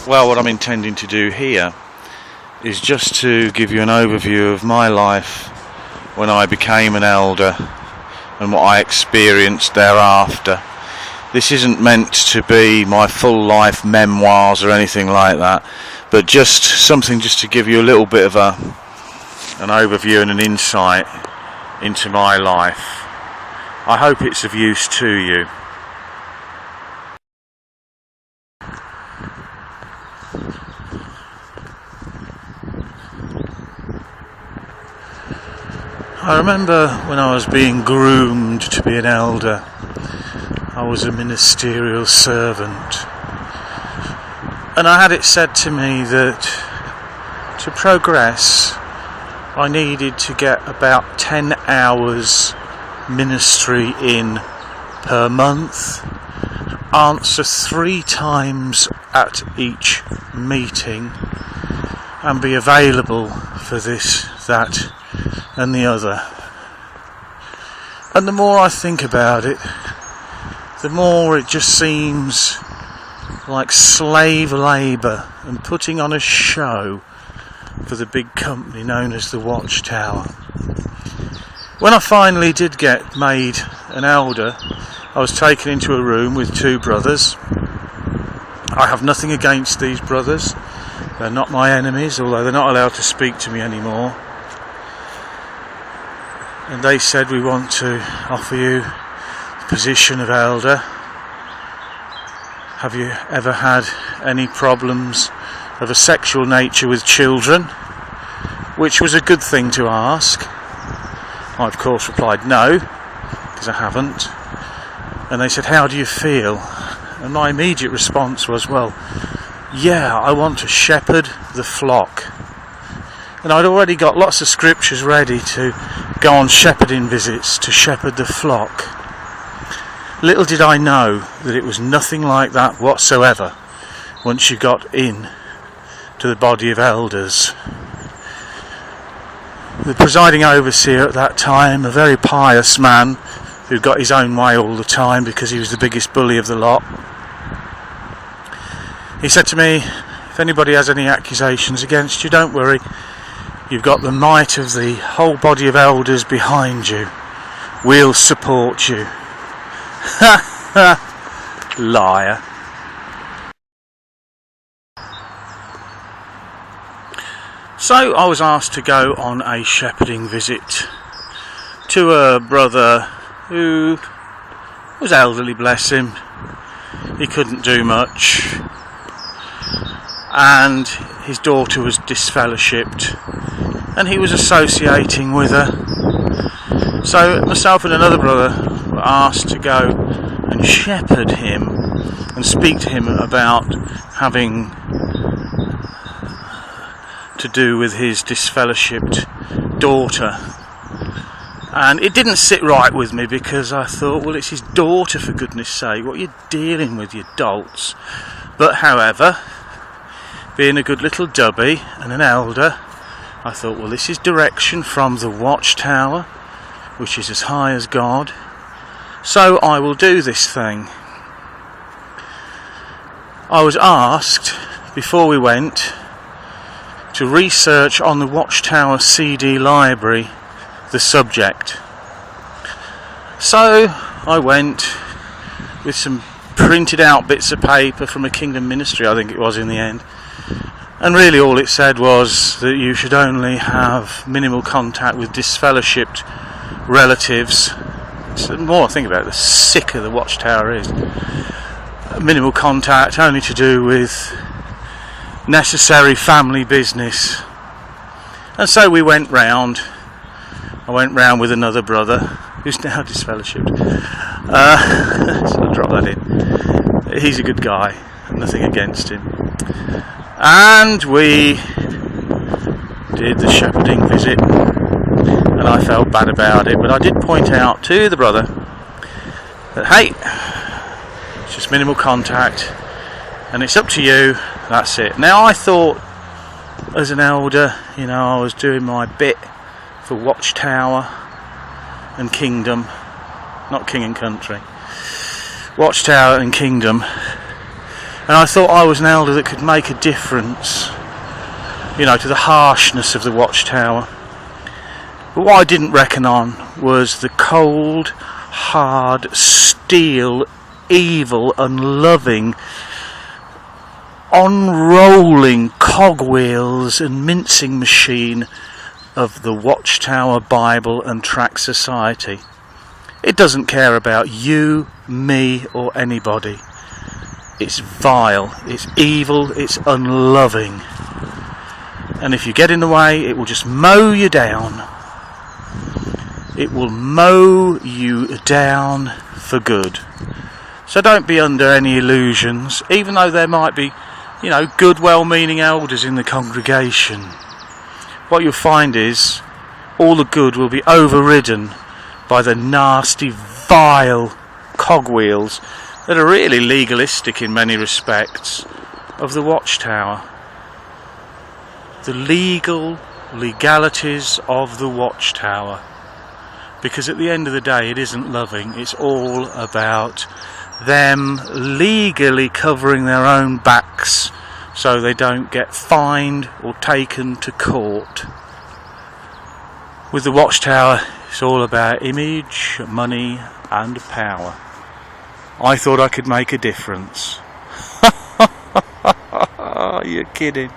Well, what I'm intending to do here is just to give you an overview of my life when I became an elder and what I experienced thereafter. This isn't meant to be my full life memoirs or anything like that, but just something just to give you a little bit of an overview and an insight into my life. I hope it's of use to you. I remember when I was being groomed to be an elder, I was a ministerial servant, and I had it said to me that to progress I needed to get about 10 hours ministry in per month, answer 3 times at each meeting, and be available for this, that and the other. And the more I think about it, the more it just seems like slave labour and putting on a show for the big company known as the Watchtower. When I finally did get made an elder, I was taken into a room with 2 brothers. I have nothing against these brothers. They're not my enemies, although they're not allowed to speak to me anymore. And they said, we want to offer you the position of elder. Have you ever had any problems of a sexual nature with children? Which was a good thing to ask. I of course replied no, because I haven't. And they said, how do you feel? And my immediate response was, well, yeah, I want to shepherd the flock. And I'd already got lots of scriptures ready to go on shepherding visits to shepherd the flock. Little did I know that it was nothing like that whatsoever once you got in to the body of elders. The presiding overseer at that time, a very pious man who got his own way all the time because he was the biggest bully of the lot, he said to me, if anybody has any accusations against you, don't worry. You've got the might of the whole body of elders behind you. We'll support you. Ha ha! Liar. So I was asked to go on a shepherding visit to a brother who was elderly, bless him. He couldn't do much. And his daughter was disfellowshipped, and he was associating with her. So myself and another brother were asked to go and shepherd him and speak to him about having to do with his disfellowshipped daughter. And it didn't sit right with me, because I thought, well, it's his daughter, for goodness sake, what are you dealing with, you dolts? But however, being a good little dubby and an elder, I thought, well, this is direction from the Watchtower, which is as high as God, so I will do this thing. I was asked, before we went, to research on the Watchtower CD library the subject. So I went with some printed out bits of paper from a Kingdom ministry, I think it was in the end. And really all it said was that you should only have minimal contact with disfellowshipped relatives. So the more I think about it, the sicker the Watchtower is. Minimal contact, only to do with necessary family business. And so we went round. I went round with another brother who's now disfellowshipped. So I'll drop that in. He's a good guy, nothing against him. And we did the shepherding visit, and I felt bad about it, but I did point out to the brother that, hey, it's just minimal contact and it's up to you, that's it. Now I thought as an elder, I was doing my bit for Watchtower and Kingdom, not King and Country, Watchtower and Kingdom, And I thought I was an elder that could make a difference, you know, to the harshness of the watchtower. But what I didn't reckon on was the cold, hard, steel, evil, unloving, unrolling cogwheels and mincing machine of the Watchtower Bible and Tract Society. It doesn't care about you, me, or anybody. It's vile, it's evil, it's unloving. And if you get in the way, it will just mow you down. It will mow you down for good. So don't be under any illusions, even though there might be, you know, good, well-meaning elders in the congregation. What you'll find is all the good will be overridden by the nasty, vile cogwheels that are really legalistic in many respects of the Watchtower. The legalities of the Watchtower. Because at the end of the day, it isn't loving. It's all about them legally covering their own backs so they don't get fined or taken to court. With the Watchtower, it's all about image, money and power. I thought I could make a difference. You're kidding.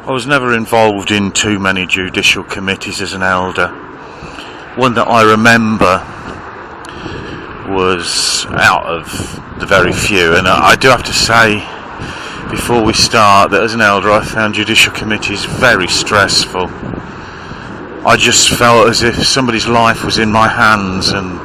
I was never involved in too many judicial committees as an elder. One that I remember was out of the very few, and I do have to say before we start that as an elder I found judicial committees very stressful. I just felt as if somebody's life was in my hands, and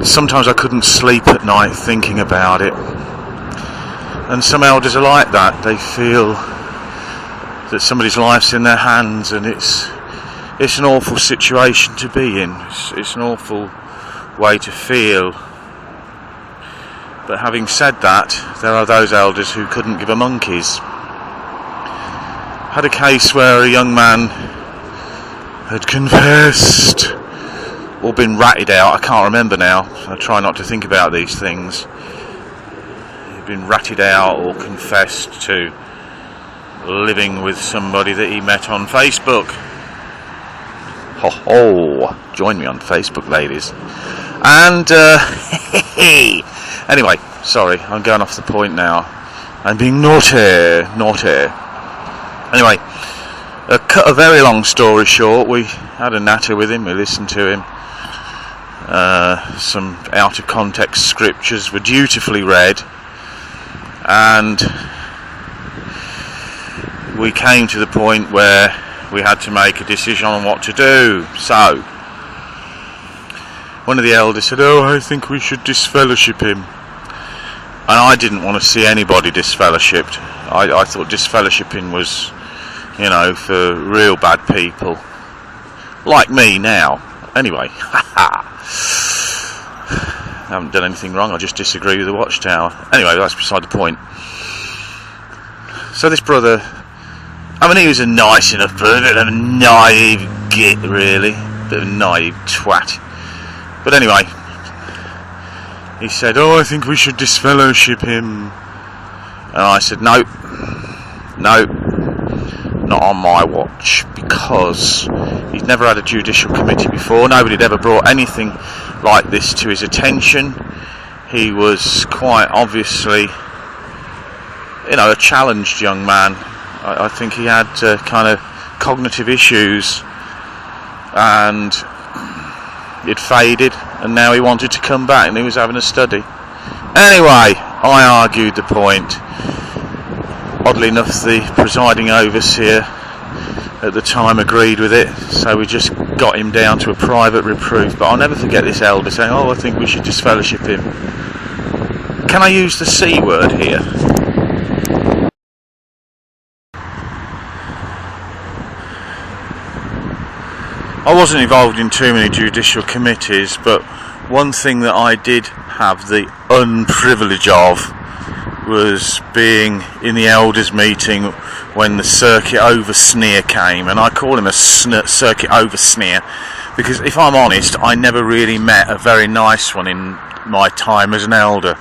sometimes I couldn't sleep at night thinking about it. And some elders are like that. They feel that somebody's life's in their hands, and it's an awful situation to be in. It's an awful way to feel. But having said that, there are those elders who couldn't give a monkey's. Had a case where a young man had confessed or been ratted out. I can't remember now. I try not to think about these things. He'd been ratted out or confessed to living with somebody that he met on Facebook. Ho ho! Join me on Facebook, ladies. And anyway, sorry, I'm going off the point now. I'm being naughty. Anyway, cut a very long story short, we had a natter with him, we listened to him. Some out of context scriptures were dutifully read, and we came to the point where we had to make a decision on what to do. So one of the elders said, "Oh, I think we should disfellowship him." And I didn't want to see anybody disfellowshipped. I thought disfellowshipping was, you know, for real bad people like me now. Anyway, I haven't done anything wrong, I just disagree with the Watchtower. Anyway, that's beside the point. So this brother, I mean, he was a nice enough brother, a bit of a naive git, really, a bit of a naive twat. But anyway, he said, "Oh, I think we should disfellowship him." And I said, no, not on my watch, because he's never had a judicial committee before. Nobody had ever brought anything like this to his attention. He was quite obviously, you know, a challenged young man. I think he had kind of cognitive issues, and it faded, and now he wanted to come back, and he was having a study. Anyway, I argued the point. Oddly enough, the presiding overseer at the time agreed with it, so we just got him down to a private reproof. But I'll never forget this elder saying, "Oh, I think we should disfellowship him." Can I use the C word here? I wasn't involved in too many judicial committees, but one thing that I did have the unprivilege of was being in the elders meeting when the circuit overseer came, and I call him a circuit overseer Because if I'm honest, I never really met a very nice one in my time as an elder.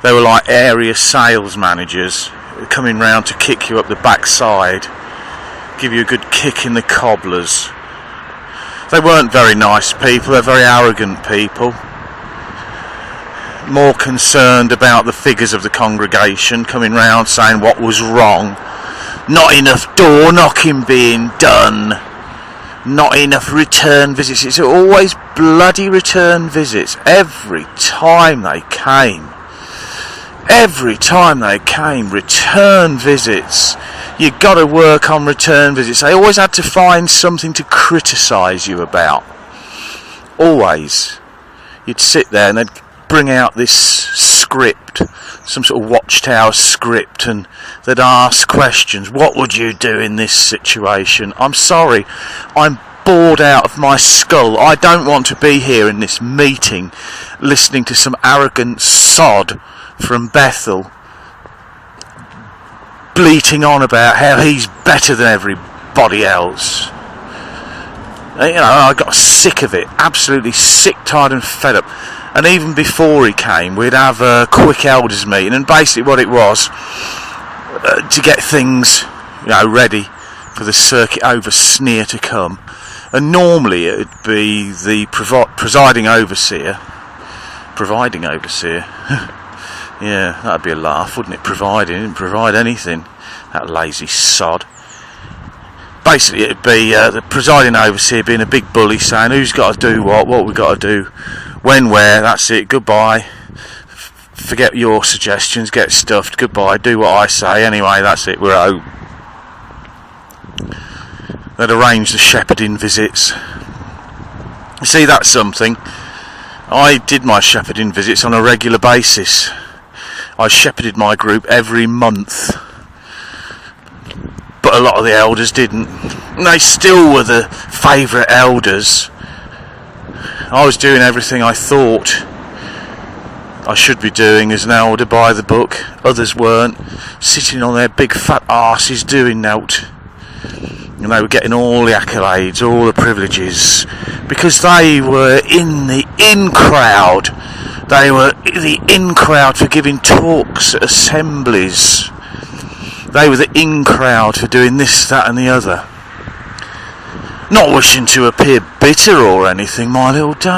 They were like area sales managers coming round to kick you up the backside, give you a good kick in the cobblers. They weren't very nice people, they're very arrogant people. More concerned about the figures of the congregation, coming round saying what was wrong. Not enough door knocking being done. Not enough return visits. It's always bloody return visits. Every time they came, return visits. You got to work on return visits. They always had to find something to criticise you about. Always. You'd sit there and they'd bring out this script, some sort of watchtower script, and they'd ask questions. What would you do in this situation? I'm sorry, I'm bored out of my skull. I don't want to be here in this meeting listening to some arrogant sod from Bethel bleating on about how he's better than everybody else. You know, I got sick of it, absolutely sick, tired and fed up. And even before he came, we'd have a quick elders meeting, and basically what it was, to get things, you know, ready for the circuit over sneer to come. And normally it would be the presiding overseer. Yeah, that'd be a laugh, wouldn't it? Providing, he didn't provide anything, that lazy sod. Basically it'd be the presiding overseer being a big bully, saying who's got to do what we got to do, when, where, that's it, goodbye. Forget your suggestions, get stuffed, goodbye, do what I say, anyway, that's it, we're out. They'd arrange the shepherding visits. You see, that's something. I did my shepherding visits on a regular basis. I shepherded my group every month. But a lot of the elders didn't. And they still were the favourite elders. I was doing everything I thought I should be doing as an elder by the book. Others weren't, sitting on their big fat arses doing nought. And they were getting all the accolades, all the privileges, because they were in the in crowd. They were the in crowd for giving talks at assemblies. They were the in crowd for doing this, that and the other. Not wishing to appear bitter or anything, my little darling.